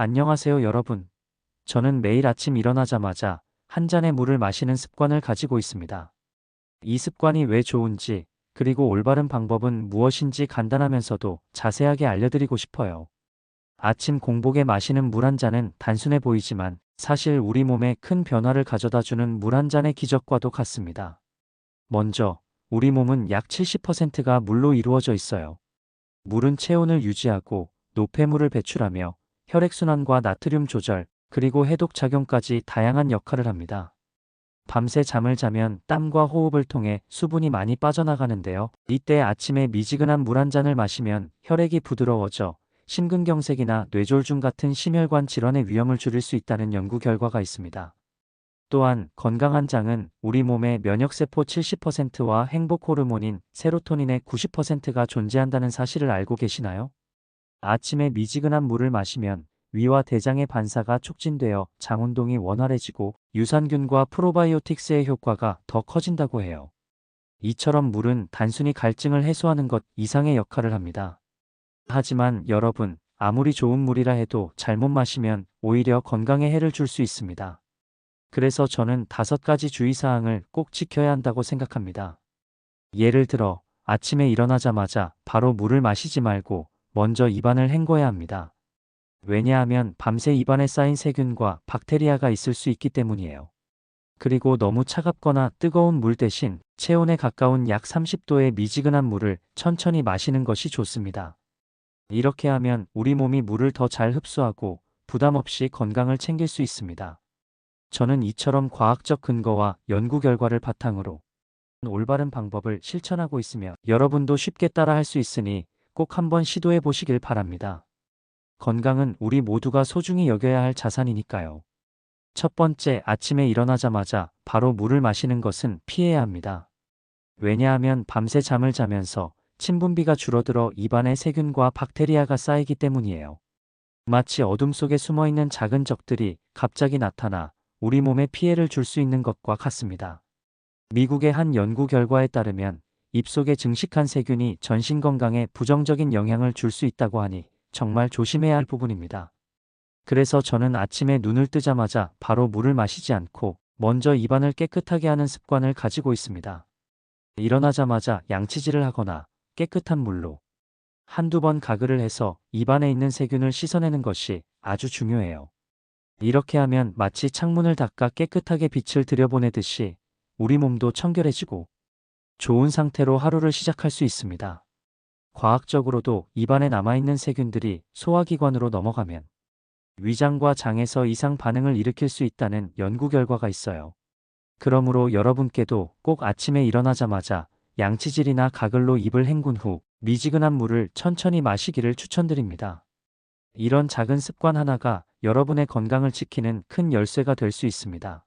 안녕하세요, 여러분. 저는 매일 아침 일어나자마자 한 잔의 물을 마시는 습관을 가지고 있습니다. 이 습관이 왜 좋은지, 그리고 올바른 방법은 무엇인지 간단하면서도 자세하게 알려드리고 싶어요. 아침 공복에 마시는 물 한 잔은 단순해 보이지만 사실 우리 몸에 큰 변화를 가져다 주는 물 한 잔의 기적과도 같습니다. 먼저, 우리 몸은 약 70%가 물로 이루어져 있어요. 물은 체온을 유지하고 노폐물을 배출하며 혈액순환과 나트륨 조절, 그리고 해독 작용까지 다양한 역할을 합니다. 밤새 잠을 자면 땀과 호흡을 통해 수분이 많이 빠져나가는데요. 이때 아침에 미지근한 물 한 잔을 마시면 혈액이 부드러워져 심근경색이나 뇌졸중 같은 심혈관 질환의 위험을 줄일 수 있다는 연구 결과가 있습니다. 또한 건강한 장은 우리 몸의 면역세포 70%와 행복 호르몬인 세로토닌의 90%가 존재한다는 사실을 알고 계시나요? 아침에 미지근한 물을 마시면 위와 대장의 반사가 촉진되어 장 운동이 원활해지고 유산균과 프로바이오틱스의 효과가 더 커진다고 해요. 이처럼 물은 단순히 갈증을 해소하는 것 이상의 역할을 합니다. 하지만 여러분, 아무리 좋은 물이라 해도 잘못 마시면 오히려 건강에 해를 줄 수 있습니다. 그래서 저는 5가지 주의사항을 꼭 지켜야 한다고 생각합니다. 예를 들어, 아침에 일어나자마자 바로 물을 마시지 말고 먼저 입안을 헹궈야 합니다. 왜냐하면 밤새 입안에 쌓인 세균과 박테리아가 있을 수 있기 때문이에요. 그리고 너무 차갑거나 뜨거운 물 대신 체온에 가까운 약 30도의 미지근한 물을 천천히 마시는 것이 좋습니다. 이렇게 하면 우리 몸이 물을 더 잘 흡수하고 부담 없이 건강을 챙길 수 있습니다. 저는 이처럼 과학적 근거와 연구 결과를 바탕으로 올바른 방법을 실천하고 있으며 여러분도 쉽게 따라 할 수 있으니 꼭 한번 시도해 보시길 바랍니다. 건강은 우리 모두가 소중히 여겨야 할 자산이니까요. 첫 번째, 아침에 일어나자마자 바로 물을 마시는 것은 피해야 합니다. 왜냐하면 밤새 잠을 자면서 침분비가 줄어들어 입안에 세균과 박테리아가 쌓이기 때문이에요. 마치 어둠 속에 숨어있는 작은 적들이 갑자기 나타나 우리 몸에 피해를 줄 수 있는 것과 같습니다. 미국의 한 연구 결과에 따르면 입속에 증식한 세균이 전신 건강에 부정적인 영향을 줄 수 있다고 하니 정말 조심해야 할 부분입니다. 그래서 저는 아침에 눈을 뜨자마자 바로 물을 마시지 않고 먼저 입안을 깨끗하게 하는 습관을 가지고 있습니다. 일어나자마자 양치질을 하거나 깨끗한 물로 한두 번 가글을 해서 입안에 있는 세균을 씻어내는 것이 아주 중요해요. 이렇게 하면 마치 창문을 닦아 깨끗하게 빛을 들여보내듯이 우리 몸도 청결해지고 좋은 상태로 하루를 시작할 수 있습니다. 과학적으로도 입안에 남아있는 세균들이 소화기관으로 넘어가면 위장과 장에서 이상 반응을 일으킬 수 있다는 연구 결과가 있어요. 그러므로 여러분께도 꼭 아침에 일어나자마자 양치질이나 가글로 입을 헹군 후 미지근한 물을 천천히 마시기를 추천드립니다. 이런 작은 습관 하나가 여러분의 건강을 지키는 큰 열쇠가 될 수 있습니다.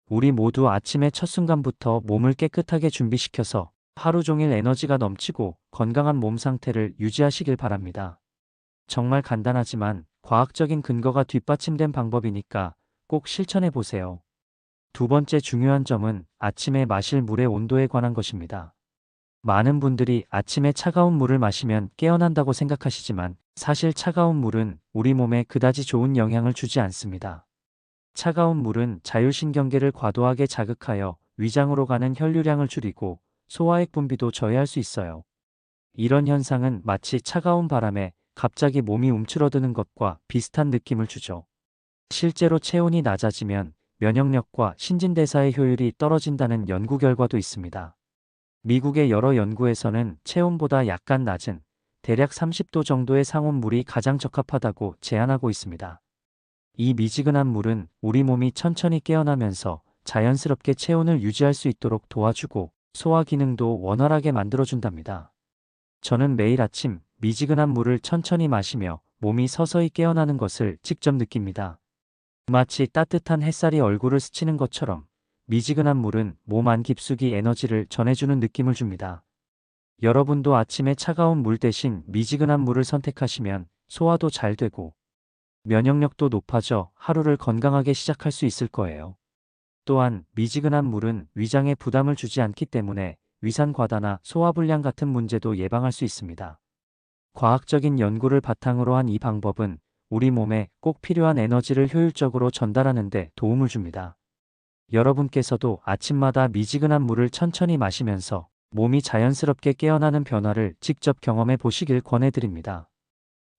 우리 모두 아침의 첫 순간부터 몸을 깨끗하게 준비시켜서 하루 종일 에너지가 넘치고 건강한 몸 상태를 유지하시길 바랍니다. 정말 간단하지만 과학적인 근거가 뒷받침된 방법이니까 꼭 실천해 보세요. 두 번째 중요한 점은 아침에 마실 물의 온도에 관한 것입니다. 많은 분들이 아침에 차가운 물을 마시면 깨어난다고 생각하시지만 사실 차가운 물은 우리 몸에 그다지 좋은 영향을 주지 않습니다. 차가운 물은 자율신경계를 과도하게 자극하여 위장으로 가는 혈류량을 줄이고 소화액 분비도 저해할 수 있어요. 이런 현상은 마치 차가운 바람에 갑자기 몸이 움츠러드는 것과 비슷한 느낌을 주죠. 실제로 체온이 낮아지면 면역력과 신진대사의 효율이 떨어진다는 연구 결과도 있습니다. 미국의 여러 연구에서는 체온보다 약간 낮은 대략 30도 정도의 상온물이 가장 적합하다고 제안하고 있습니다. 이 미지근한 물은 우리 몸이 천천히 깨어나면서 자연스럽게 체온을 유지할 수 있도록 도와주고 소화 기능도 원활하게 만들어준답니다. 저는 매일 아침 미지근한 물을 천천히 마시며 몸이 서서히 깨어나는 것을 직접 느낍니다. 마치 따뜻한 햇살이 얼굴을 스치는 것처럼 미지근한 물은 몸 안 깊숙이 에너지를 전해주는 느낌을 줍니다. 여러분도 아침에 차가운 물 대신 미지근한 물을 선택하시면 소화도 잘 되고 면역력도 높아져 하루를 건강하게 시작할 수 있을 거예요. 또한 미지근한 물은 위장에 부담을 주지 않기 때문에 위산 과다나 소화불량 같은 문제도 예방할 수 있습니다. 과학적인 연구를 바탕으로 한 이 방법은 우리 몸에 꼭 필요한 에너지를 효율적으로 전달하는 데 도움을 줍니다. 여러분께서도 아침마다 미지근한 물을 천천히 마시면서 몸이 자연스럽게 깨어나는 변화를 직접 경험해 보시길 권해드립니다.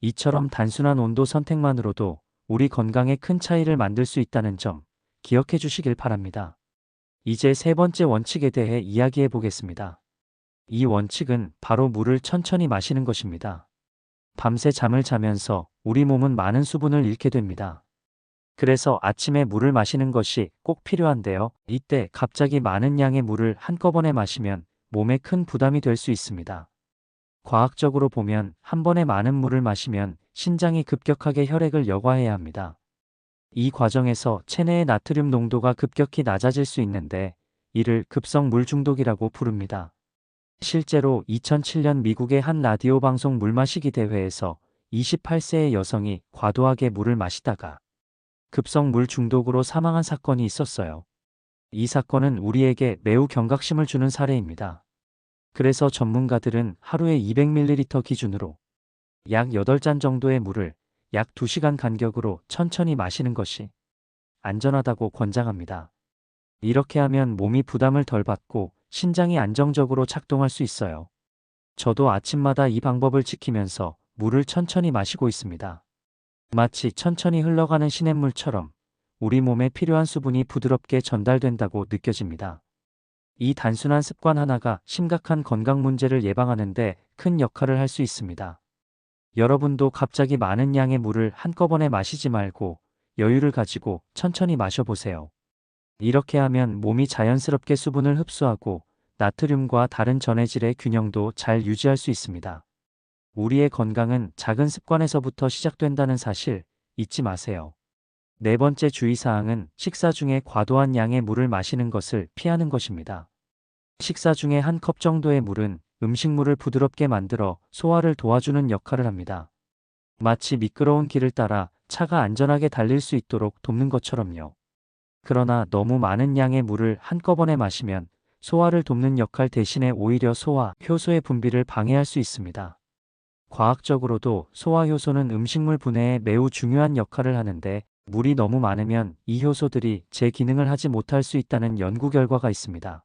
이처럼 단순한 온도 선택만으로도 우리 건강에 큰 차이를 만들 수 있다는 점 기억해 주시길 바랍니다. 이제 세 번째 원칙에 대해 이야기해 보겠습니다. 이 원칙은 바로 물을 천천히 마시는 것입니다. 밤새 잠을 자면서 우리 몸은 많은 수분을 잃게 됩니다. 그래서 아침에 물을 마시는 것이 꼭 필요한데요. 이때 갑자기 많은 양의 물을 한꺼번에 마시면 몸에 큰 부담이 될 수 있습니다. 과학적으로 보면 한 번에 많은 물을 마시면 신장이 급격하게 혈액을 여과해야 합니다. 이 과정에서 체내의 나트륨 농도가 급격히 낮아질 수 있는데 이를 급성 물 중독이라고 부릅니다. 실제로 2007년 미국의 한 라디오 방송 물 마시기 대회에서 28세의 여성이 과도하게 물을 마시다가 급성 물 중독으로 사망한 사건이 있었어요. 이 사건은 우리에게 매우 경각심을 주는 사례입니다. 그래서 전문가들은 하루에 200ml 기준으로 약 8잔 정도의 물을 약 2시간 간격으로 천천히 마시는 것이 안전하다고 권장합니다. 이렇게 하면 몸이 부담을 덜 받고 신장이 안정적으로 작동할 수 있어요. 저도 아침마다 이 방법을 지키면서 물을 천천히 마시고 있습니다. 마치 천천히 흘러가는 시냇물처럼 우리 몸에 필요한 수분이 부드럽게 전달된다고 느껴집니다. 이 단순한 습관 하나가 심각한 건강 문제를 예방하는 데 큰 역할을 할 수 있습니다. 여러분도 갑자기 많은 양의 물을 한꺼번에 마시지 말고 여유를 가지고 천천히 마셔보세요. 이렇게 하면 몸이 자연스럽게 수분을 흡수하고 나트륨과 다른 전해질의 균형도 잘 유지할 수 있습니다. 우리의 건강은 작은 습관에서부터 시작된다는 사실 잊지 마세요. 네 번째 주의사항은 식사 중에 과도한 양의 물을 마시는 것을 피하는 것입니다. 식사 중에 한 컵 정도의 물은 음식물을 부드럽게 만들어 소화를 도와주는 역할을 합니다. 마치 미끄러운 길을 따라 차가 안전하게 달릴 수 있도록 돕는 것처럼요. 그러나 너무 많은 양의 물을 한꺼번에 마시면 소화를 돕는 역할 대신에 오히려 소화 효소의 분비를 방해할 수 있습니다. 과학적으로도 소화 효소는 음식물 분해에 매우 중요한 역할을 하는데 물이 너무 많으면 이 효소들이 제 기능을 하지 못할 수 있다는 연구 결과가 있습니다.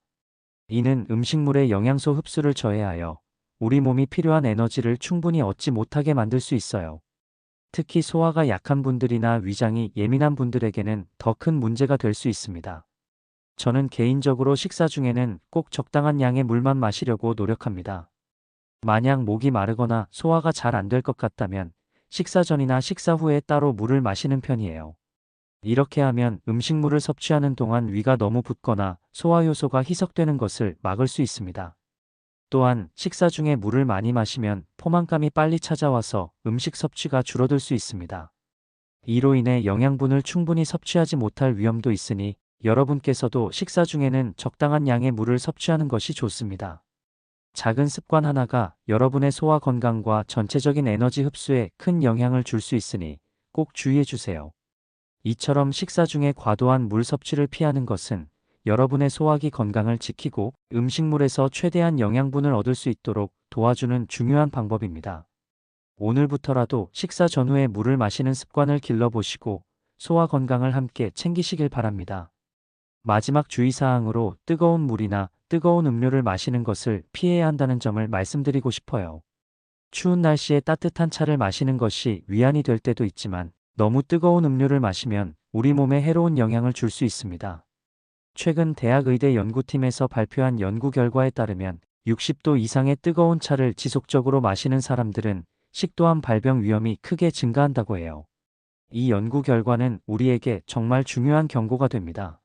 이는 음식물의 영양소 흡수를 저해하여 우리 몸이 필요한 에너지를 충분히 얻지 못하게 만들 수 있어요. 특히 소화가 약한 분들이나 위장이 예민한 분들에게는 더 큰 문제가 될 수 있습니다. 저는 개인적으로 식사 중에는 꼭 적당한 양의 물만 마시려고 노력합니다. 만약 목이 마르거나 소화가 잘 안 될 것 같다면 식사 전이나 식사 후에 따로 물을 마시는 편이에요. 이렇게 하면 음식물을 섭취하는 동안 위가 너무 붓거나 소화효소가 희석되는 것을 막을 수 있습니다. 또한 식사 중에 물을 많이 마시면 포만감이 빨리 찾아와서 음식 섭취가 줄어들 수 있습니다. 이로 인해 영양분을 충분히 섭취하지 못할 위험도 있으니 여러분께서도 식사 중에는 적당한 양의 물을 섭취하는 것이 좋습니다. 작은 습관 하나가 여러분의 소화 건강과 전체적인 에너지 흡수에 큰 영향을 줄 수 있으니 꼭 주의해 주세요. 이처럼 식사 중에 과도한 물 섭취를 피하는 것은 여러분의 소화기 건강을 지키고 음식물에서 최대한 영양분을 얻을 수 있도록 도와주는 중요한 방법입니다. 오늘부터라도 식사 전후에 물을 마시는 습관을 길러보시고 소화 건강을 함께 챙기시길 바랍니다. 마지막 주의사항으로 뜨거운 물이나 뜨거운 음료를 마시는 것을 피해야 한다는 점을 말씀드리고 싶어요. 추운 날씨에 따뜻한 차를 마시는 것이 위안이 될 때도 있지만 너무 뜨거운 음료를 마시면 우리 몸에 해로운 영향을 줄 수 있습니다. 최근 대학의대 연구팀에서 발표한 연구 결과에 따르면 60도 이상의 뜨거운 차를 지속적으로 마시는 사람들은 식도암 발병 위험이 크게 증가한다고 해요. 이 연구 결과는 우리에게 정말 중요한 경고가 됩니다.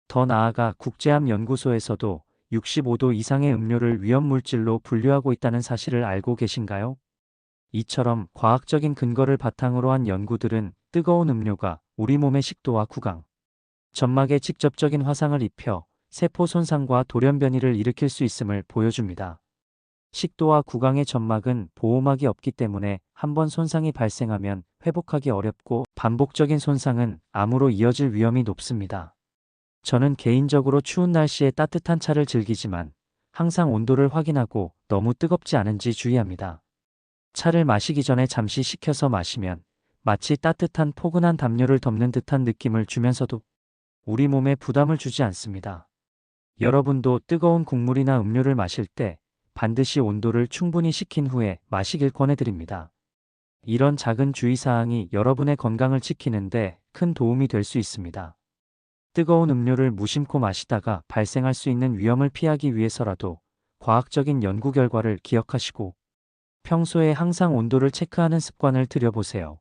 더 나아가 국제암연구소에서도 65도 이상의 음료를 위험물질로 분류하고 있다는 사실을 알고 계신가요? 이처럼 과학적인 근거를 바탕으로 한 연구들은 뜨거운 음료가 우리 몸의 식도와 구강, 점막에 직접적인 화상을 입혀 세포 손상과 돌연변이를 일으킬 수 있음을 보여줍니다. 식도와 구강의 점막은 보호막이 없기 때문에 한번 손상이 발생하면 회복하기 어렵고 반복적인 손상은 암으로 이어질 위험이 높습니다. 저는 개인적으로 추운 날씨에 따뜻한 차를 즐기지만 항상 온도를 확인하고 너무 뜨겁지 않은지 주의합니다. 차를 마시기 전에 잠시 식혀서 마시면 마치 따뜻한 포근한 담요를 덮는 듯한 느낌을 주면서도 우리 몸에 부담을 주지 않습니다. 여러분도 뜨거운 국물이나 음료를 마실 때 반드시 온도를 충분히 식힌 후에 마시길 권해드립니다. 이런 작은 주의사항이 여러분의 건강을 지키는데 큰 도움이 될 수 있습니다. 뜨거운 음료를 무심코 마시다가 발생할 수 있는 위험을 피하기 위해서라도 과학적인 연구 결과를 기억하시고 평소에 항상 온도를 체크하는 습관을 들여보세요.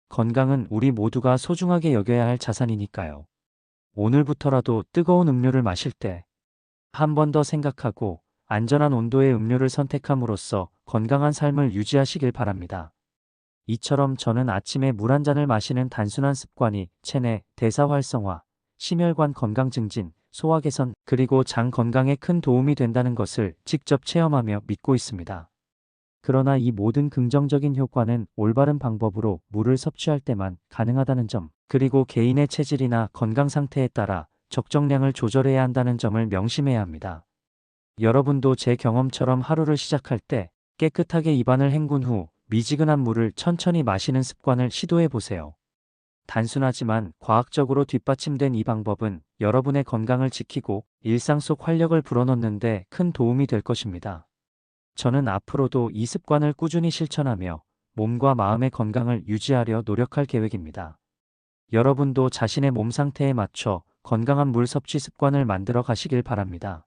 건강은 우리 모두가 소중하게 여겨야 할 자산이니까요. 오늘부터라도 뜨거운 음료를 마실 때 한 번 더 생각하고 안전한 온도의 음료를 선택함으로써 건강한 삶을 유지하시길 바랍니다. 이처럼 저는 아침에 물 한 잔을 마시는 단순한 습관이 체내, 대사 활성화, 심혈관 건강 증진, 소화 개선, 그리고 장 건강에 큰 도움이 된다는 것을 직접 체험하며 믿고 있습니다. 그러나 이 모든 긍정적인 효과는 올바른 방법으로 물을 섭취할 때만 가능하다는 점, 그리고 개인의 체질이나 건강 상태에 따라 적정량을 조절해야 한다는 점을 명심해야 합니다. 여러분도 제 경험처럼 하루를 시작할 때 깨끗하게 입안을 헹군 후 미지근한 물을 천천히 마시는 습관을 시도해 보세요. 단순하지만 과학적으로 뒷받침된 이 방법은 여러분의 건강을 지키고 일상 속 활력을 불어넣는 데 큰 도움이 될 것입니다. 저는 앞으로도 이 습관을 꾸준히 실천하며 몸과 마음의 건강을 유지하려 노력할 계획입니다. 여러분도 자신의 몸 상태에 맞춰 건강한 물 섭취 습관을 만들어 가시길 바랍니다.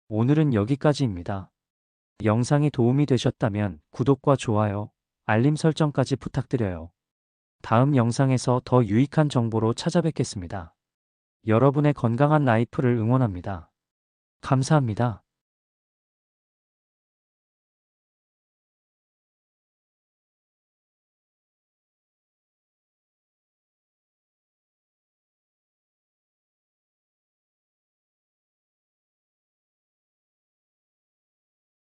오늘은 여기까지입니다. 영상이 도움이 되셨다면 구독과 좋아요, 알림 설정까지 부탁드려요. 다음 영상에서 더 유익한 정보로 찾아뵙겠습니다. 여러분의 건강한 라이프를 응원합니다. 감사합니다.